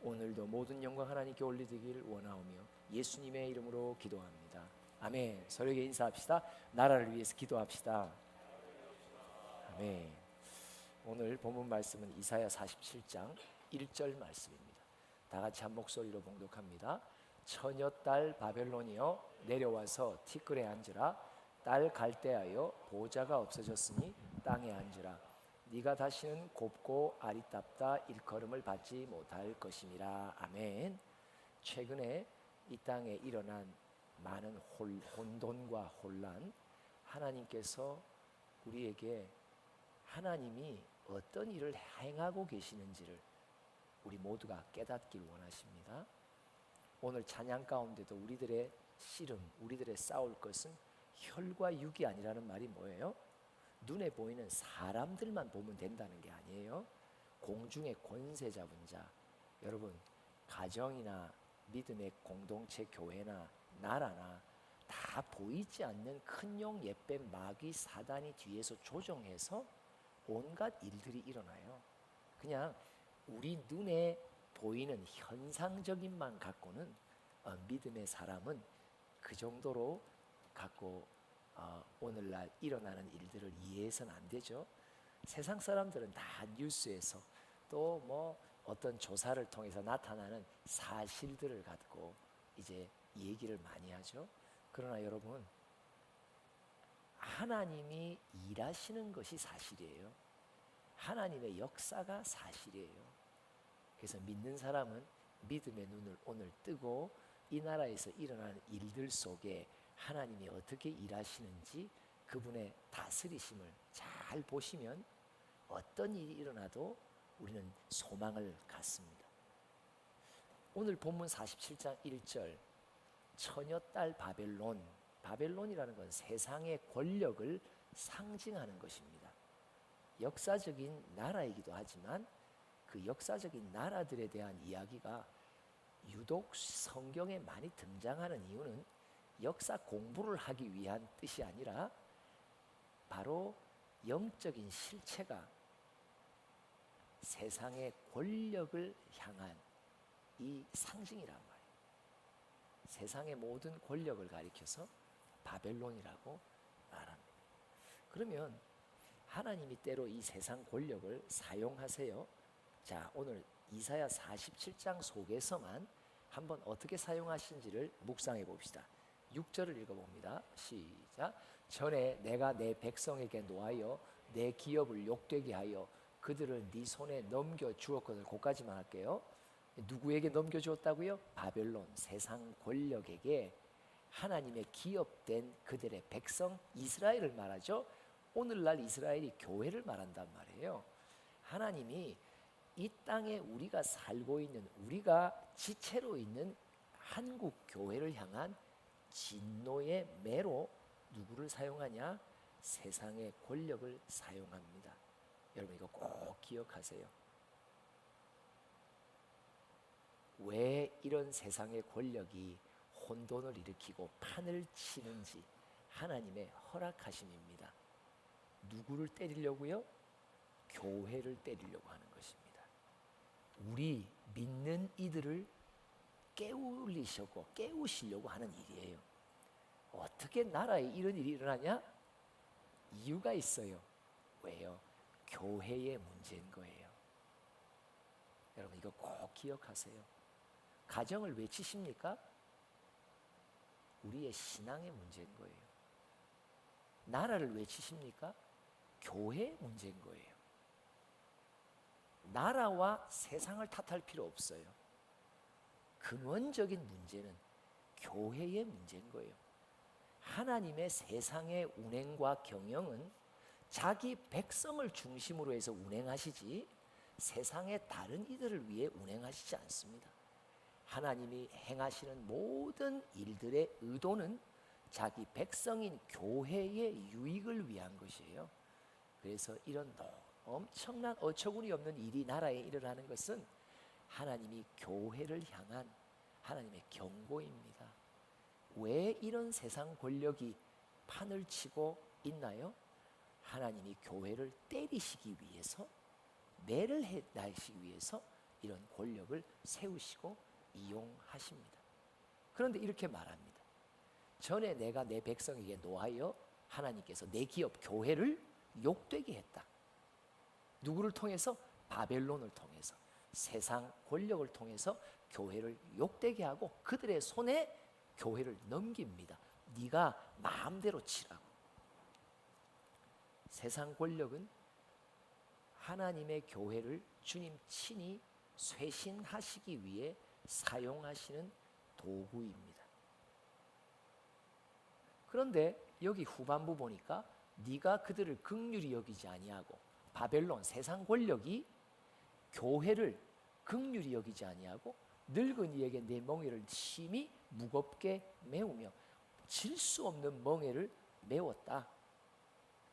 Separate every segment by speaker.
Speaker 1: 오늘도 모든 영광 하나님께 올리기를 원하오며 예수님의 이름으로 기도합니다. 아멘. 서로에게 인사합시다. 나라를 위해서 기도합시다. 아멘. 오늘 본문 말씀은 이사야 47장 1절 말씀입니다. 다 같이 한 목소리로 봉독합니다. 처녀 딸 바벨론이여 내려와서 티끌에 앉으라. 딸 갈대하여 보좌가 없어졌으니 땅에 앉으라. 네가 다시는 곱고 아리답다 일컬음을 받지 못할 것임이라. 아멘. 최근에 이 땅에 일어난 많은 혼돈과 혼란, 하나님께서 우리에게 하나님이 어떤 일을 행하고 계시는지를 우리 모두가 깨닫길 원하십니다. 오늘 찬양 가운데도 우리들의 씨름, 우리들의 싸울 것은 혈과 육이 아니라는 말이 뭐예요? 눈에 보이는 사람들만 보면 된다는 게 아니에요. 공중의 권세 잡은 자, 여러분 가정이나 믿음의 공동체, 교회나 나라나 다 보이지 않는 큰 용 옛뱀 마귀 사단이 뒤에서 조종해서 온갖 일들이 일어나요. 그냥 우리 눈에 보이는 현상적인만 갖고는 믿음의 사람은 그 정도로 갖고 오늘날 일어나는 일들을 이해해서는 안 되죠. 세상 사람들은 다 뉴스에서 또 뭐 어떤 조사를 통해서 나타나는 사실들을 갖고 이제 얘기를 많이 하죠. 그러나 여러분, 하나님이 일하시는 것이 사실이에요. 하나님의 역사가 사실이에요. 그래서 믿는 사람은 믿음의 눈을 오늘 뜨고 이 나라에서 일어나는 일들 속에 하나님이 어떻게 일하시는지 그분의 다스리심을 잘 보시면 어떤 일이 일어나도 우리는 소망을 갖습니다. 오늘 본문 47장 1절 처녀 딸 바벨론, 바벨론이라는 건 세상의 권력을 상징하는 것입니다. 역사적인 나라이기도 하지만 그 역사적인 나라들에 대한 이야기가 유독 성경에 많이 등장하는 이유는 역사 공부를 하기 위한 뜻이 아니라 바로 영적인 실체가 세상의 권력을 향한 이 상징이란 말이에요. 세상의 모든 권력을 가리켜서 바벨론이라고 말합니다. 그러면 하나님이 때로 이 세상 권력을 사용하세요. 자, 오늘 이사야 47장 속에서만 한번 어떻게 사용하신지를 묵상해 봅시다. 6절을 읽어봅니다. 시작. 전에 내가 내 백성에게 노하여 내 기업을 욕되게 하여 그들을 네 손에 넘겨주었거늘. 거기까지만 할게요. 누구에게 넘겨주었다고요? 바벨론, 세상 권력에게 하나님의 기업된 그들의 백성 이스라엘을 말하죠. 오늘날 이스라엘이 교회를 말한단 말이에요. 하나님이 이 땅에 우리가 살고 있는, 우리가 지체로 있는 한국 교회를 향한 진노의 매로 누구를 사용하냐? 세상의 권력을 사용합니다. 여러분 이거 꼭 기억하세요. 왜 이런 세상의 권력이 혼돈을 일으키고 판을 치는지 하나님의 허락하심입니다. 누구를 때리려고요? 교회를 때리려고 하는 것입니다. 우리 믿는 이들을 깨우시려고 하는 일이에요. 어떻게 나라에 이런 일이 일어나냐? 이유가 있어요. 왜요? 교회의 문제인 거예요. 여러분 이거 꼭 기억하세요. 가정을 왜 치십니까? 우리의 신앙의 문제인 거예요. 나라를 왜 치십니까? 교회의 문제인 거예요. 나라와 세상을 탓할 필요 없어요. 근원적인 문제는 교회의 문제인 거예요. 하나님의 세상의 운행과 경영은 자기 백성을 중심으로 해서 운행하시지 세상의 다른 이들을 위해 운행하시지 않습니다. 하나님이 행하시는 모든 일들의 의도는 자기 백성인 교회의 유익을 위한 것이에요. 그래서 이런 엄청난 어처구니 없는 일이 나라에 일어나는 것은 하나님이 교회를 향한 하나님의 경고입니다. 왜 이런 세상 권력이 판을 치고 있나요? 하나님이 교회를 때리시기 위해서, 매를 해나시기 위해서 이런 권력을 세우시고 이용하십니다. 그런데 이렇게 말합니다. 전에 내가 내 백성에게 노하여 하나님께서 내 기업 교회를 욕되게 했다. 누구를 통해서? 바벨론을 통해서, 세상 권력을 통해서 교회를 욕되게 하고 그들의 손에 교회를 넘깁니다. 네가 마음대로 치라고. 세상 권력은 하나님의 교회를 주님 친히 쇄신하시기 위해 사용하시는 도구입니다. 그런데 여기 후반부 보니까 네가 그들을 긍휼히 여기지 아니하고, 바벨론 세상 권력이 교회를 긍휼히 여기지 아니하고 늙은이에게 내 멍에를 심히 무겁게 메우며 질 수 없는 멍에를 메웠다.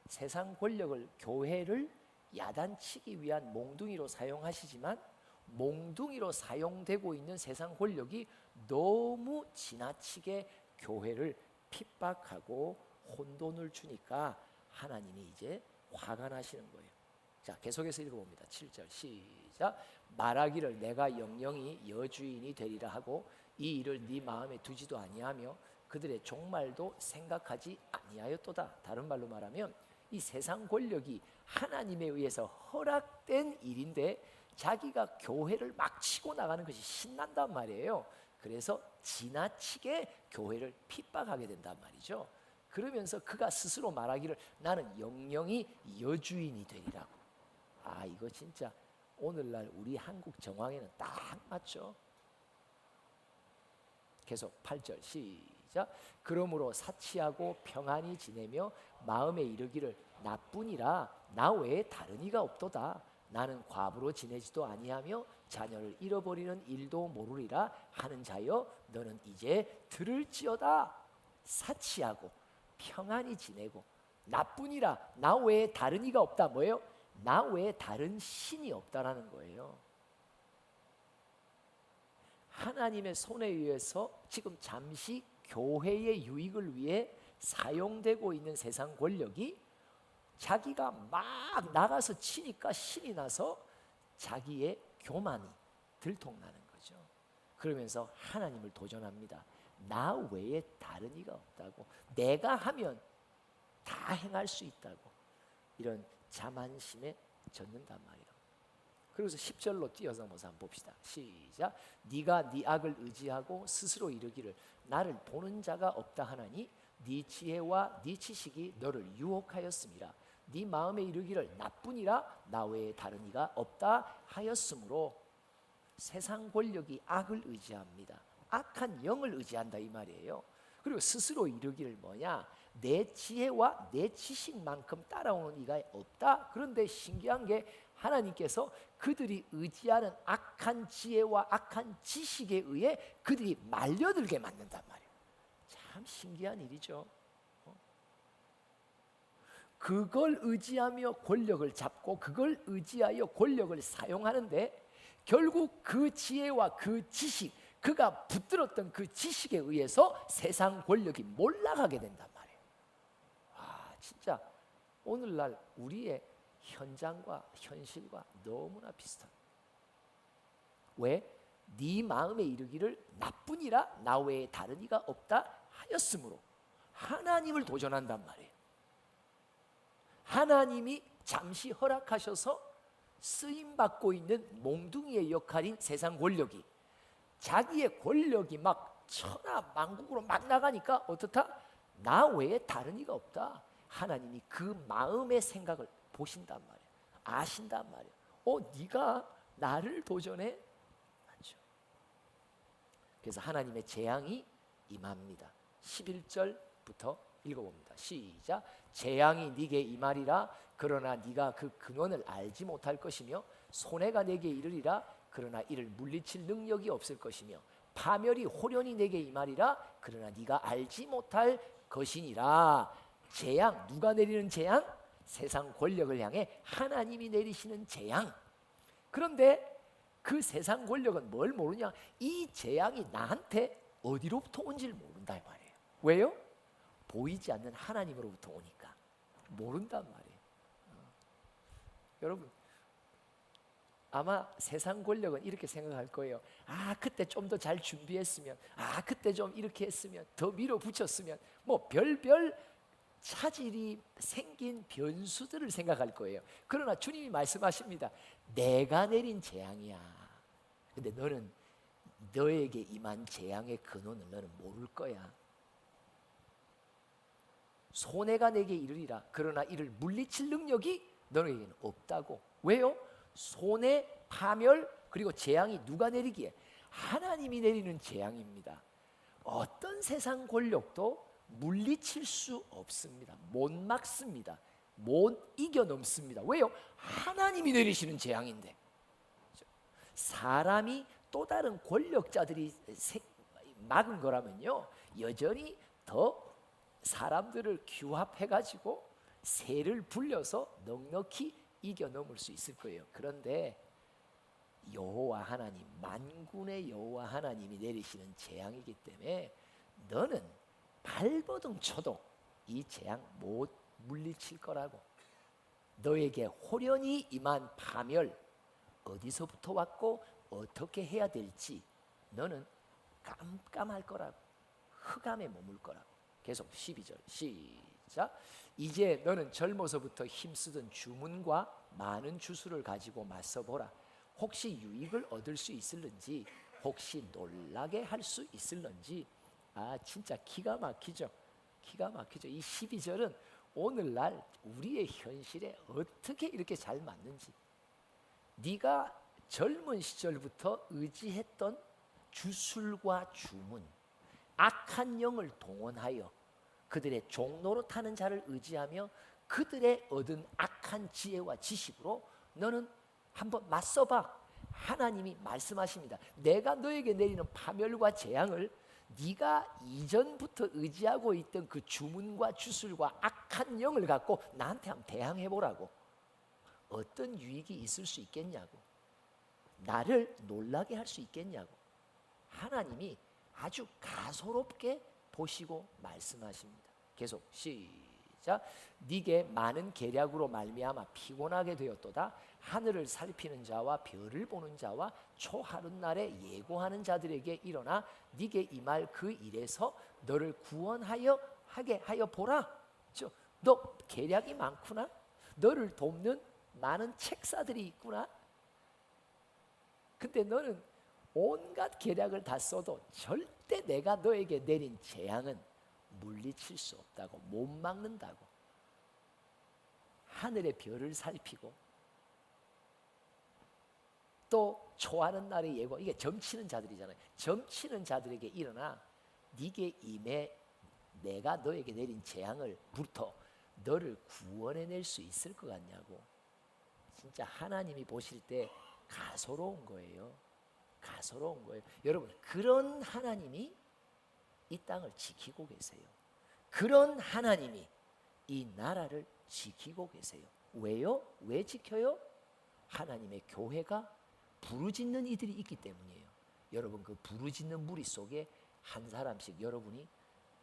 Speaker 1: 세상 권력을, 교회를 야단치기 위한 몽둥이로 사용하시지만 몽둥이로 사용되고 있는 세상 권력이 너무 지나치게 교회를 핍박하고 혼돈을 주니까 하나님이 이제 화가 나시는 거예요. 자, 계속해서 읽어봅니다. 7절 시작. 말하기를 내가 영영이 여주인이 되리라 하고 이 일을 네 마음에 두지도 아니하며 그들의 종말도 생각하지 아니하였도다. 다른 말로 말하면 이 세상 권력이 하나님에 의해서 허락된 일인데 자기가 교회를 막 치고 나가는 것이 신난단 말이에요. 그래서 지나치게 교회를 핍박하게 된단 말이죠. 그러면서 그가 스스로 말하기를 나는 영영이 여주인이 되리라고. 아, 이거 진짜 오늘날 우리 한국 정황에는 딱 맞죠. 계속 8절 시작. 그러므로 사치하고 평안히 지내며 마음에 이르기를 나뿐이라 나 외에 다른 이가 없도다. 나는 과부로 지내지도 아니하며 자녀를 잃어버리는 일도 모르리라 하는 자여 너는 이제 들을지어다. 사치하고 평안히 지내고 나뿐이라 나 외에 다른 이가 없다. 뭐예요? 나 외에 다른 신이 없다라는 거예요. 하나님의 손에 의해서 지금 잠시 교회의 유익을 위해 사용되고 있는 세상 권력이 자기가 막 나가서 치니까 신이 나서 자기의 교만이 들통나는 거죠. 그러면서 하나님을 도전합니다. 나 외에 다른 이가 없다고, 내가 하면 다 행할 수 있다고, 이런 자만심에 젖는단 말이에요. 그래서 10절로 뛰어넘어서 한번 봅시다. 시작. 네가 네 악을 의지하고 스스로 이르기를 나를 보는 자가 없다 하나니 네 지혜와 네 지식이 너를 유혹하였음이라. 네 마음에 이르기를 나뿐이라 나 외에 다른 이가 없다 하였으므로. 세상 권력이 악을 의지합니다. 악한 영을 의지한다 이 말이에요. 그리고 스스로 이르기를 뭐냐? 내 지혜와 내 지식만큼 따라오는 이가 없다. 그런데 신기한 게 하나님께서 그들이 의지하는 악한 지혜와 악한 지식에 의해 그들이 말려들게 만든단 말이에요. 참 신기한 일이죠. 그걸 의지하며 권력을 잡고 그걸 의지하여 권력을 사용하는데 결국 그 지혜와 그 지식, 그가 붙들었던 그 지식에 의해서 세상 권력이 몰락하게 된단 말이에요. 아, 진짜 오늘날 우리의 현장과 현실과 너무나 비슷한. 왜? 네 마음에 이르기를 나뿐이라 나 외에 다른 이가 없다 하였으므로. 하나님을 도전한단 말이에요. 하나님이 잠시 허락하셔서 쓰임받고 있는 몽둥이의 역할인 세상 권력이 자기의 권력이 막 천하만국으로 막 나가니까 어떻다? 나 외에 다른 이가 없다. 하나님이 그 마음의 생각을 보신단 말이에요. 아신단 말이에요. 네가 나를 도전해? 맞죠. 그래서 하나님의 재앙이 임합니다. 11절부터 읽어봅니다. 시작. 재앙이 네게 임하리라. 그러나 네가 그 근원을 알지 못할 것이며 손해가 네게 이르리라. 그러나 이를 물리칠 능력이 없을 것이며 파멸이 호련히 네게 임하리라. 그러나 네가 알지 못할 것이니라. 재앙, 누가 내리는 재앙? 세상 권력을 향해 하나님이 내리시는 재앙. 그런데 그 세상 권력은 뭘 모르냐? 이 재앙이 나한테 어디로부터 온지를 모른다 이 말이에요. 왜요? 보이지 않는 하나님으로부터 오니까 모른단 말이에요. 여러분, 아마 세상 권력은 이렇게 생각할 거예요. 아, 그때 좀 더 잘 준비했으면, 아, 그때 좀 이렇게 했으면, 더 밀어붙였으면, 뭐 별별 차질이 생긴 변수들을 생각할 거예요. 그러나 주님이 말씀하십니다. 내가 내린 재앙이야. 근데 너는 너에게 임한 재앙의 근원을 너는 모를 거야. 손해가 내게 이르리라. 그러나 이를 물리칠 능력이 너에게는 없다고. 왜요? 손해, 파멸, 그리고 재앙이 누가 내리기에? 하나님이 내리는 재앙입니다. 어떤 세상 권력도 물리칠 수 없습니다. 못 막습니다. 못 이겨넘습니다. 왜요? 하나님이 내리시는 재앙인데. 사람이 또 다른 권력자들이 막은 거라면요, 여전히 더 사람들을 규합해가지고 세를 불려서 넉넉히 이겨넘을 수 있을 거예요. 그런데 여호와 하나님, 만군의 여호와 하나님이 내리시는 재앙이기 때문에 너는 발버둥 쳐도 이 재앙 못 물리칠 거라고. 너에게 호련히 임한 파멸, 어디서부터 왔고 어떻게 해야 될지 너는 깜깜할 거라고. 흑암에 머물 거라고. 계속 12절 시작. 이제 너는 젊어서부터 힘쓰던 주문과 많은 주수를 가지고 맞서보라. 혹시 유익을 얻을 수 있을는지, 혹시 놀라게 할 수 있을는지. 아, 진짜 기가 막히죠. 기가 막히죠. 이 12절은 오늘날 우리의 현실에 어떻게 이렇게 잘 맞는지. 네가 젊은 시절부터 의지했던 주술과 주문, 악한 영을 동원하여 그들의 종로로 타는 자를 의지하며 그들의 얻은 악한 지혜와 지식으로 너는 한번 맞서봐. 하나님이 말씀하십니다. 내가 너에게 내리는 파멸과 재앙을 네가 이전부터 의지하고 있던 그 주문과 주술과 악한 영을 갖고 나한테 한번 대항해보라고. 어떤 유익이 있을 수 있겠냐고. 나를 놀라게 할 수 있겠냐고. 하나님이 아주 가소롭게 보시고 말씀하십니다. 계속 시작. 네게 많은 계략으로 말미암아 피곤하게 되었도다. 하늘을 살피는 자와 별을 보는 자와 초하룻날에 예고하는 자들에게 일어나 네게 임할 그 일에서 너를 구원하여 하게 하여 보라. 너 계략이 많구나. 너를 돕는 많은 책사들이 있구나. 근데 너는 온갖 계략을 다 써도 절대 내가 너에게 내린 재앙은 물리칠 수 없다고. 못 막는다고. 하늘의 별을 살피고 또 초하는 날의 예고, 이게 점치는 자들이잖아요. 점치는 자들에게 일어나 네게 임해 내가 너에게 내린 재앙을부터 너를 구원해낼 수 있을 것 같냐고. 진짜 하나님이 보실 때 가소로운 거예요. 가소로운 거예요. 여러분, 그런 하나님이 이 땅을 지키고 계세요. 그런 하나님이 이 나라를 지키고 계세요. 왜요? 왜 지켜요? 하나님의 교회가 부르짖는 이들이 있기 때문이에요. 여러분, 그 부르짖는 무리 속에 한 사람씩 여러분이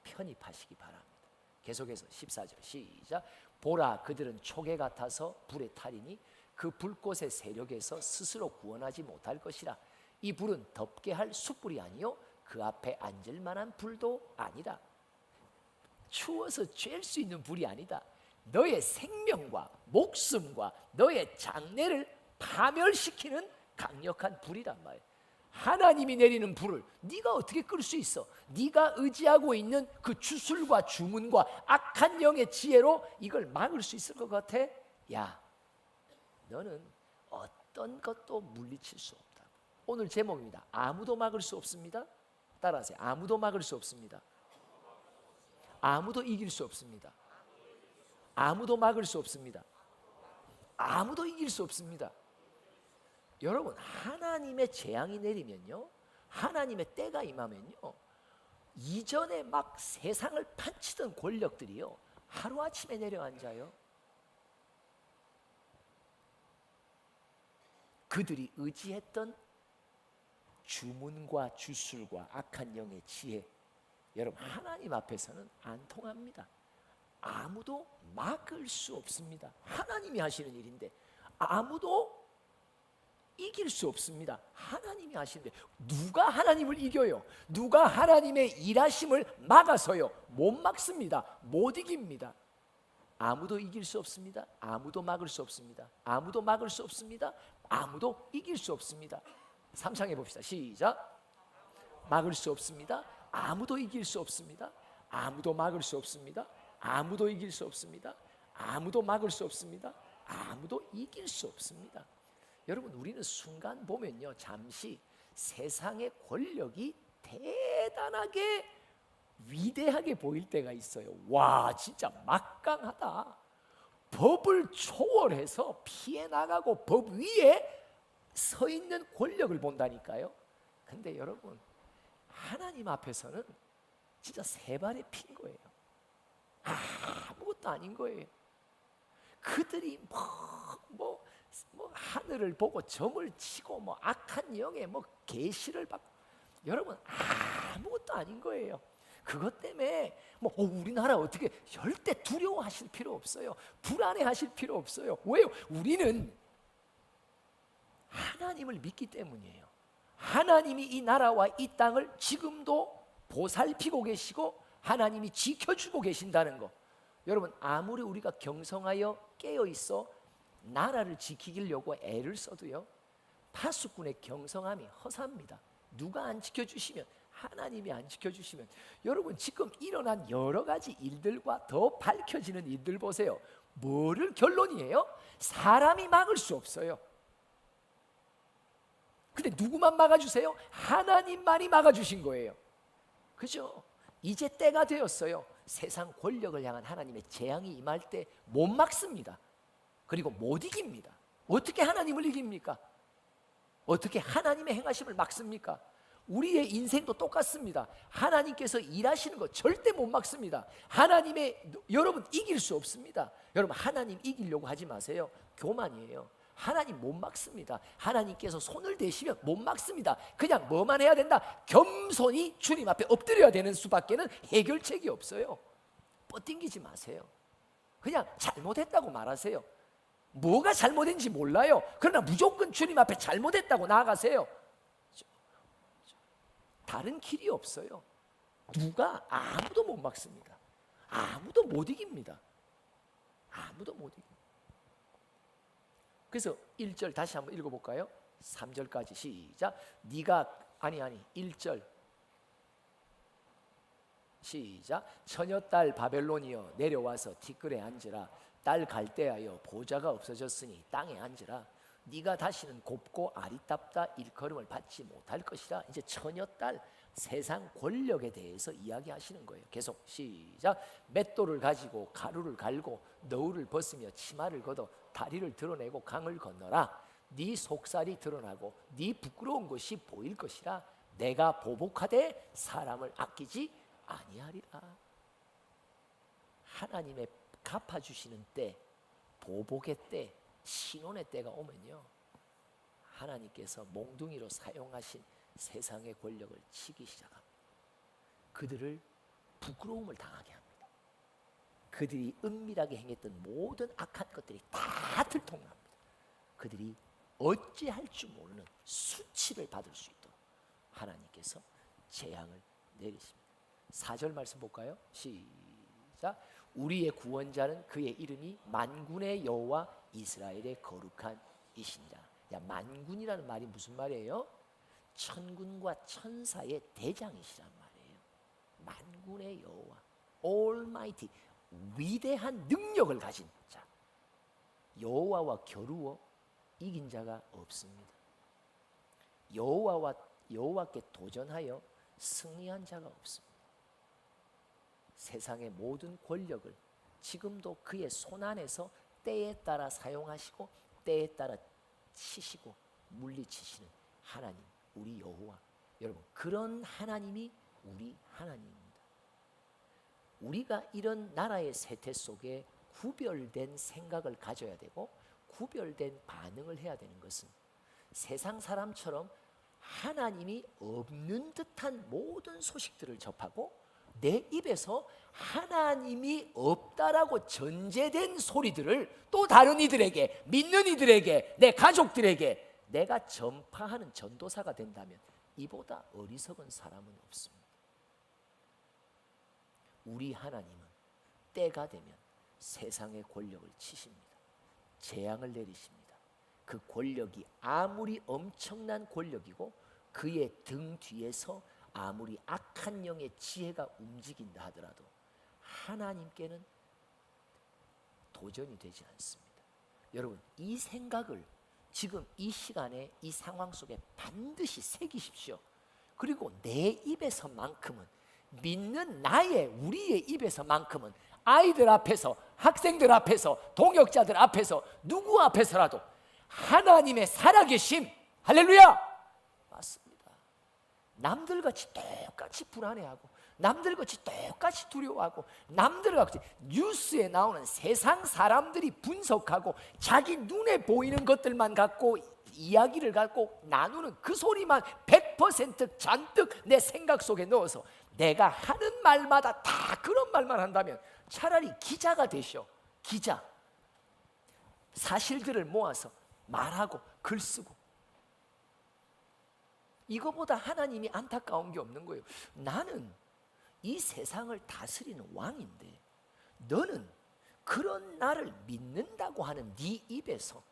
Speaker 1: 편입하시기 바랍니다. 계속해서 14절 시작. 보라, 그들은 초계 같아서 불에 타리니 그 불꽃의 세력에서 스스로 구원하지 못할 것이라. 이 불은 덮게 할 숯불이 아니요 그 앞에 앉을 만한 불도 아니다. 추워서 쬐을 수 있는 불이 아니다. 너의 생명과 목숨과 너의 장래를 파멸시키는 강력한 불이란 말이에요. 하나님이 내리는 불을 네가 어떻게 끌 수 있어? 네가 의지하고 있는 그 주술과 주문과 악한 영의 지혜로 이걸 막을 수 있을 것 같아? 야, 너는 어떤 것도 물리칠 수 없다. 오늘 제목입니다. 아무도 막을 수 없습니다. 따라하세요. 아무도 막을 수 없습니다. 아무도 이길 수 없습니다. 아무도 막을 수 없습니다. 아무도 이길 수 없습니다. 여러분, 하나님의 재앙이 내리면요, 하나님의 때가 임하면요, 이전에 막 세상을 판치던 권력들이요 하루아침에 내려앉아요. 그들이 의지했던 주문과 주술과 악한 영의 지혜, 여러분, 하나님 앞에서는 안 통합니다. 아무도 막을 수 없습니다. 하나님이 하시는 일인데 아무도 이길 수 없습니다. 하나님이 하시는데 누가 하나님을 이겨요? 누가 하나님의 일하심을 막아서요? 못 막습니다. 못 이깁니다. 아무도 이길 수 없습니다. 아무도 막을 수 없습니다. 아무도 막을 수 없습니다. 아무도 이길 수 없습니다. 상상해 봅시다. 시작. 막을 수 없습니다. 아무도 이길 수 없습니다. 아무도 막을 수 없습니다. 아무도 이길 수 없습니다. 아무도 막을 수 없습니다. 아무도 이길 수 없습니다. 여러분, 우리는 순간 보면요, 잠시 세상의 권력이 대단하게 위대하게 보일 때가 있어요. 와, 진짜 막강하다. 법을 초월해서 피해 나가고 법 위에 서 있는 권력을 본다니까요. 근데 여러분, 하나님 앞에서는 진짜 세 발에 핀 거예요. 아무것도 아닌 거예요. 그들이 뭐 하늘을 보고 점을 치고 뭐 악한 영에 뭐 계시를 받고, 여러분 아무것도 아닌 거예요. 그것 때문에 뭐 우리나라 어떻게 절대 두려워하실 필요 없어요. 불안해하실 필요 없어요. 왜요? 우리는 하나님을 믿기 때문이에요. 하나님이 이 나라와 이 땅을 지금도 보살피고 계시고 하나님이 지켜주고 계신다는 거. 여러분, 아무리 우리가 경성하여 깨어있어 나라를 지키려고 애를 써도요, 파수꾼의 경성함이 허사입니다. 누가 안 지켜주시면, 하나님이 안 지켜주시면, 여러분 지금 일어난 여러 가지 일들과 더 밝혀지는 일들 보세요. 뭐를 결론이에요? 사람이 막을 수 없어요. 근데 누구만 막아주세요? 하나님만이 막아주신 거예요. 그죠? 이제 때가 되었어요. 세상 권력을 향한 하나님의 재앙이 임할 때 못 막습니다. 그리고 못 이깁니다. 어떻게 하나님을 이깁니까? 어떻게 하나님의 행하심을 막습니까? 우리의 인생도 똑같습니다. 하나님께서 일하시는 거 절대 못 막습니다. 여러분 이길 수 없습니다. 여러분 하나님 이기려고 하지 마세요. 교만이에요. 하나님 못 막습니다. 하나님께서 손을 대시면 못 막습니다. 그냥 뭐만 해야 된다? 겸손히 주님 앞에 엎드려야 되는 수밖에는 해결책이 없어요. 뻗팅기지 마세요. 그냥 잘못했다고 말하세요. 뭐가 잘못된지 몰라요. 그러나 무조건 주님 앞에 잘못했다고 나아가세요. 다른 길이 없어요. 아무도 못 막습니다. 아무도 못 이깁니다. 아무도 못 이깁니다. 그래서 1절 다시 한번 읽어볼까요? 3절까지 시작. 1절 시작. 처녀딸 바벨론이여 내려와서 티끌에 앉으라. 딸 갈대하여 보좌가 없어졌으니 땅에 앉으라. 네가 다시는 곱고 아리답다 일컬음을 받지 못할 것이라. 이제 처녀딸 세상 권력에 대해서 이야기하시는 거예요. 계속 시작. 맷돌을 가지고 가루를 갈고 너울을 벗으며 치마를 걷어 다리를 드러내고 강을 건너라. 네 속살이 드러나고 네 부끄러운 것이 보일 것이라. 내가 보복하되 사람을 아끼지 아니하리라. 하나님의 갚아주시는 때, 보복의 때, 신혼의 때가 오면요, 하나님께서 몽둥이로 사용하신 세상의 권력을 치기 시작합니다. 그들을 부끄러움을 당하게 합니다. 그들이 은밀하게 행했던 모든 악한 것들이 다 들통납니다. 그들이 어찌할 줄 모르는 수치를 받을 수 있도록 하나님께서 재앙을 내리십니다. 4절 말씀 볼까요? 시작. 우리의 구원자는 그의 이름이 만군의 여호와 이스라엘의 거룩한 이시니라. 야, 만군이라는 말이 무슨 말이에요? 천군과 천사의 대장이시란 말이에요. 만군의 여호와, Almighty, 위대한 능력을 가진 자. 여호와와 겨루어 이긴 자가 없습니다. 여호와께 도전하여 승리한 자가 없습니다. 세상의 모든 권력을 지금도 그의 손 안에서 때에 따라 사용하시고 때에 따라 치시고 물리치시는 하나님, 우리 여호와. 여러분, 그런 하나님이 우리 하나님입니다. 우리가 이런 나라의 세태 속에 구별된 생각을 가져야 되고 구별된 반응을 해야 되는 것은, 세상 사람처럼 하나님이 없는 듯한 모든 소식들을 접하고 내 입에서 하나님이 없다라고 전제된 소리들을 또 다른 이들에게, 믿는 이들에게, 내 가족들에게 내가 전파하는 전도사가 된다면 이보다 어리석은 사람은 없습니다. 우리 하나님은 때가 되면 세상의 권력을 치십니다. 재앙을 내리십니다. 그 권력이 아무리 엄청난 권력이고 그의 등 뒤에서 아무리 악한 영의 지혜가 움직인다 하더라도 하나님께는 도전이 되지 않습니다. 여러분, 이 생각을 지금 이 시간에 이 상황 속에 반드시 새기십시오. 그리고 내 입에서만큼은, 믿는 우리의 입에서만큼은 아이들 앞에서, 학생들 앞에서, 동역자들 앞에서, 누구 앞에서라도 하나님의 살아계심, 할렐루야! 맞습니다. 남들같이 똑같이 불안해하고 남들같이 똑같이 두려워하고 남들같이 뉴스에 나오는 세상 사람들이 분석하고 자기 눈에 보이는 것들만 갖고 이야기를 갖고 나누는 그 소리만 100% 잔뜩 내 생각 속에 넣어서 내가 하는 말마다 다 그런 말만 한다면 차라리 기자가 되셔. 기자. 사실들을 모아서 말하고 글 쓰고. 이거보다 하나님이 안타까운 게 없는 거예요. 나는 이 세상을 다스리는 왕인데 너는 그런 나를 믿는다고 하는 네 입에서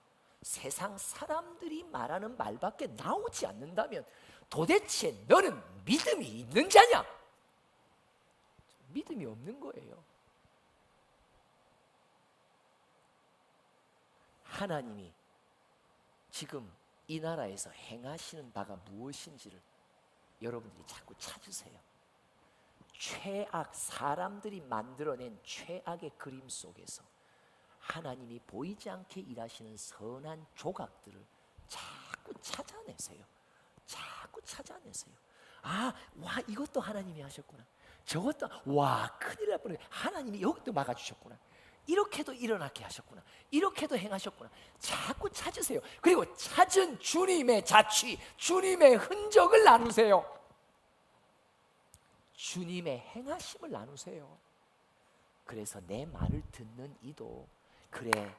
Speaker 1: 세상 사람들이 말하는 말밖에 나오지 않는다면 도대체 너는 믿음이 있는 자냐? 믿음이 없는 거예요. 하나님이 지금 이 나라에서 행하시는 바가 무엇인지를 여러분들이 자꾸 찾으세요. 최악, 사람들이 만들어낸 최악의 그림 속에서 하나님이 보이지 않게 일하시는 선한 조각들을 자꾸 찾아내세요. 자꾸 찾아내세요. 아, 와, 이것도 하나님이 하셨구나. 저것도, 와, 큰일 날 뻔했네. 하나님이 여기도 막아주셨구나. 이렇게도 일어나게 하셨구나. 이렇게도 행하셨구나. 자꾸 찾으세요. 그리고 찾은 주님의 자취, 주님의 흔적을 나누세요. 주님의 행하심을 나누세요. 그래서 내 말을 듣는 이도 그래,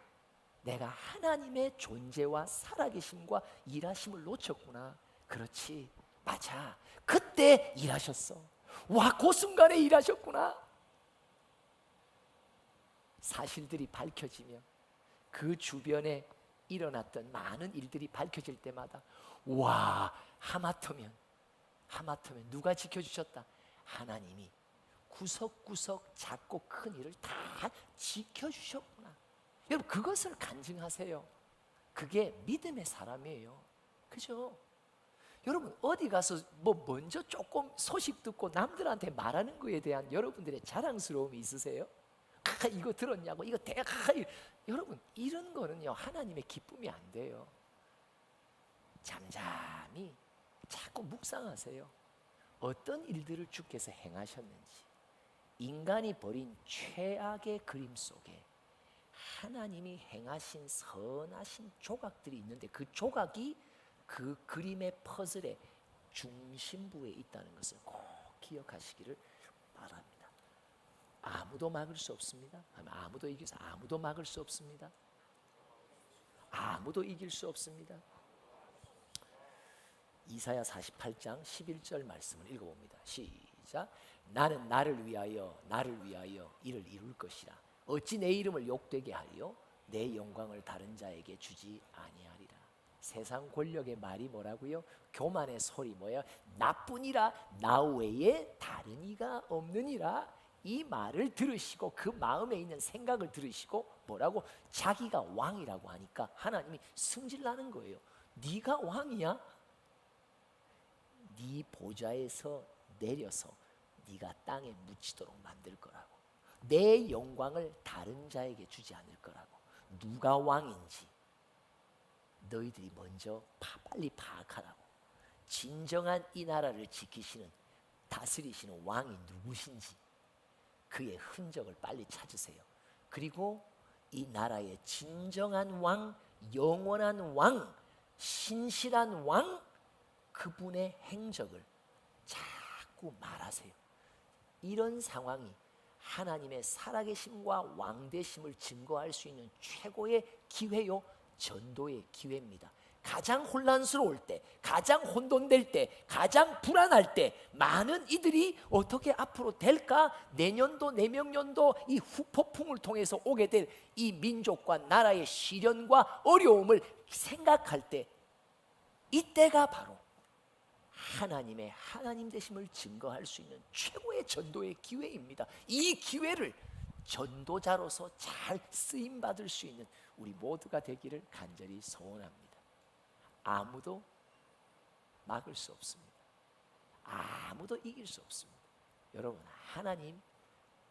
Speaker 1: 내가 하나님의 존재와 살아계심과 일하심을 놓쳤구나. 그렇지, 맞아. 그때 일하셨어. 와, 그 순간에 일하셨구나. 사실들이 밝혀지면 그 주변에 일어났던 많은 일들이 밝혀질 때마다 와, 하마터면 누가 지켜주셨다? 하나님이 구석구석 작고 큰 일을 다 지켜주셨구나. 여러분, 그것을 간증하세요. 그게 믿음의 사람이에요. 그죠? 여러분, 어디 가서 먼저 조금 소식 듣고 남들한테 말하는 거에 대한 여러분들의 자랑스러움이 있으세요? 이거 들었냐고, 이거 여러분, 이런 거는요 하나님의 기쁨이 안 돼요. 잠잠히 자꾸 묵상하세요. 어떤 일들을 주께서 행하셨는지, 인간이 벌인 최악의 그림 속에 하나님이 행하신 선하신 조각들이 있는데 그 조각이 그 그림의 퍼즐의 중심부에 있다는 것을 꼭 기억하시기를 바랍니다. 아무도 막을 수 없습니다. 아무도 이길 수, 아무도 막을 수 없습니다. 아무도 이길 수 없습니다. 이사야 48장 11절 말씀을 읽어봅니다. 시작. 나는 나를 위하여 이를 이룰 것이라. 어찌 내 이름을 욕되게 하리요? 내 영광을 다른 자에게 주지 아니하리라. 세상 권력의 말이 뭐라고요? 교만의 소리 뭐야? 나뿐이라 나 외에 다른 이가 없느니라. 이 말을 들으시고 그 마음에 있는 생각을 들으시고 뭐라고? 자기가 왕이라고 하니까 하나님이 승질나는 거예요. 네가 왕이야? 네 보좌에서 내려서 네가 땅에 묻히도록 만들 거라고. 내 영광을 다른 자에게 주지 않을 거라고. 누가 왕인지 너희들이 먼저 빨리 파악하라고. 진정한 이 나라를 지키시는, 다스리시는 왕이 누구신지 그의 흔적을 빨리 찾으세요. 그리고 이 나라의 진정한 왕, 영원한 왕, 신실한 왕, 그분의 행적을 자꾸 말하세요. 이런 상황이 하나님의 살아계심과 왕되심을 증거할 수 있는 최고의 기회요, 전도의 기회입니다. 가장 혼란스러울 때, 가장 혼돈될 때, 가장 불안할 때 많은 이들이 어떻게 앞으로 될까? 내년도 내명년도 이 후폭풍을 통해서 오게 될 이 민족과 나라의 시련과 어려움을 생각할 때, 이때가 바로 하나님의 하나님 되심을 증거할 수 있는 최고의 전도의 기회입니다. 이 기회를 전도자로서 잘 쓰임받을 수 있는 우리 모두가 되기를 간절히 소원합니다. 아무도 막을 수 없습니다. 아무도 이길 수 없습니다. 여러분, 하나님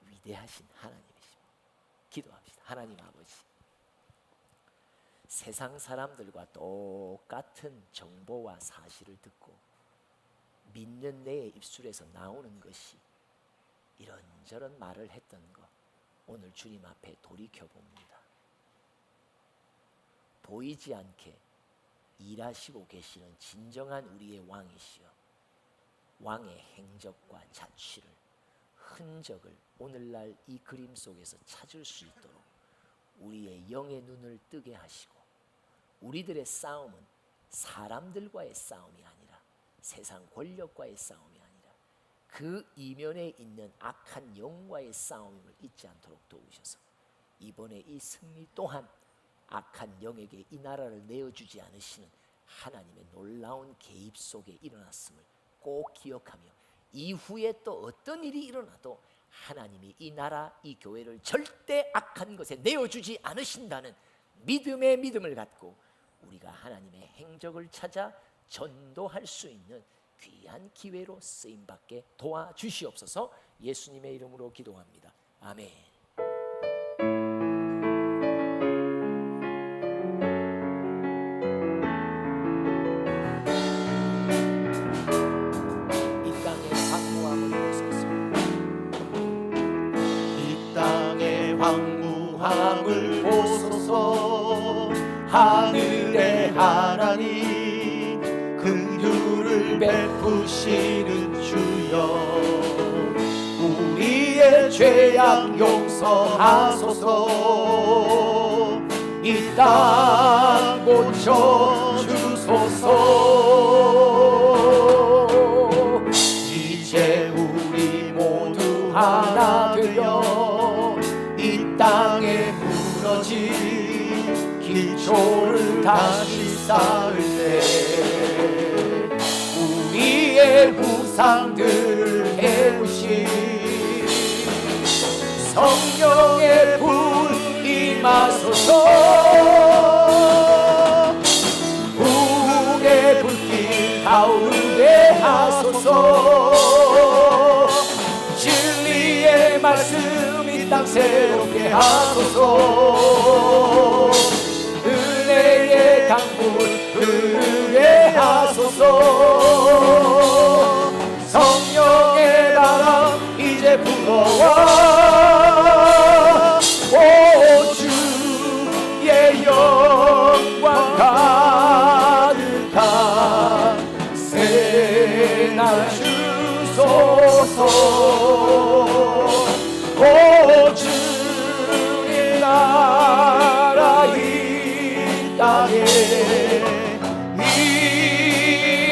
Speaker 1: 위대하신 하나님이십니다. 기도합시다. 하나님 아버지, 세상 사람들과 똑같은 정보와 사실을 듣고 믿는 내 입술에서 나오는 것이 이런저런 말을 했던 것, 오늘 주님 앞에 돌이켜봅니다. 보이지 않게 일하시고 계시는 진정한 우리의 왕이시여, 왕의 행적과 자취를, 흔적을 오늘날 이 그림 속에서 찾을 수 있도록 우리의 영의 눈을 뜨게 하시고, 우리들의 싸움은 사람들과의 싸움이 아니라 세상 권력과의 싸움이 아니라 그 이면에 있는 악한 영과의 싸움을 잊지 않도록 도우셔서 이번에 이 승리 또한 악한 영에게 이 나라를 내어주지 않으시는 하나님의 놀라운 개입 속에 일어났음을 꼭 기억하며, 이후에 또 어떤 일이 일어나도 하나님이 이 나라, 이 교회를 절대 악한 것에 내어주지 않으신다는 믿음의 믿음을 갖고 우리가 하나님의 행적을 찾아 전도할 수 있는 귀한 기회로 쓰임받게 도와주시옵소서. 예수님의 이름으로 기도합니다. 아멘.
Speaker 2: 황무함을 보소서. 하늘의 하나님, 긍휼을 베푸시는 주여, 우리의 죄악 용서하소서. 이 땅 고쳐주소서. 이제 우리 모두 하나 되어 이 땅에 무너진 기초를 다시 쌓을 때 우리의 후상들을 깨우신 성령의 불 임하소서. 부흥의 불길 타오르게 하소서. 진리의 말씀 이 땅 새롭게 하소서. 은혜의 강물 흐르게 하소서. 성령의 바람 이제 불어와 오 주의 영광 가득한 새날 주소서. 오 주님 나라 이 땅에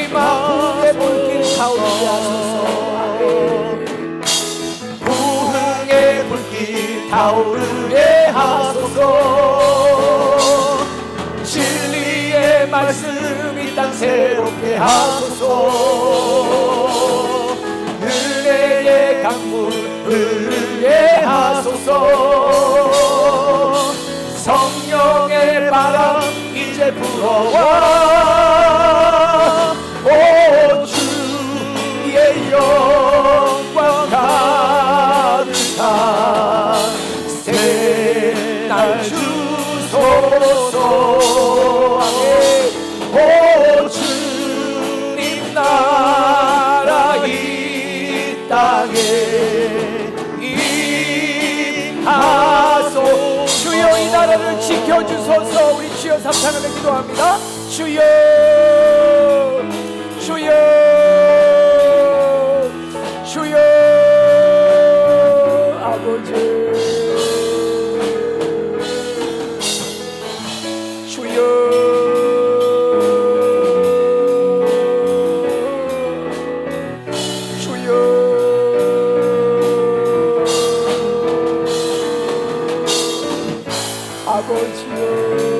Speaker 2: 임하소서. 불길 타오르게 하소서. 부흥의 불길 타오르게 하소서. 진리의 말씀 이 땅 새롭게 하소서. 은혜의 강물 흐르게 하소서. 성령의 바람 이제 불어와 오 주의 영광 가득한 새날 주소서. 오 주님 나라 이 땅에 임하소서. 주여 이 나라를 지켜주소서. 우리 주여 삼창하며 기도합니다. 주여 주여 주여 아버지 주여 아버지여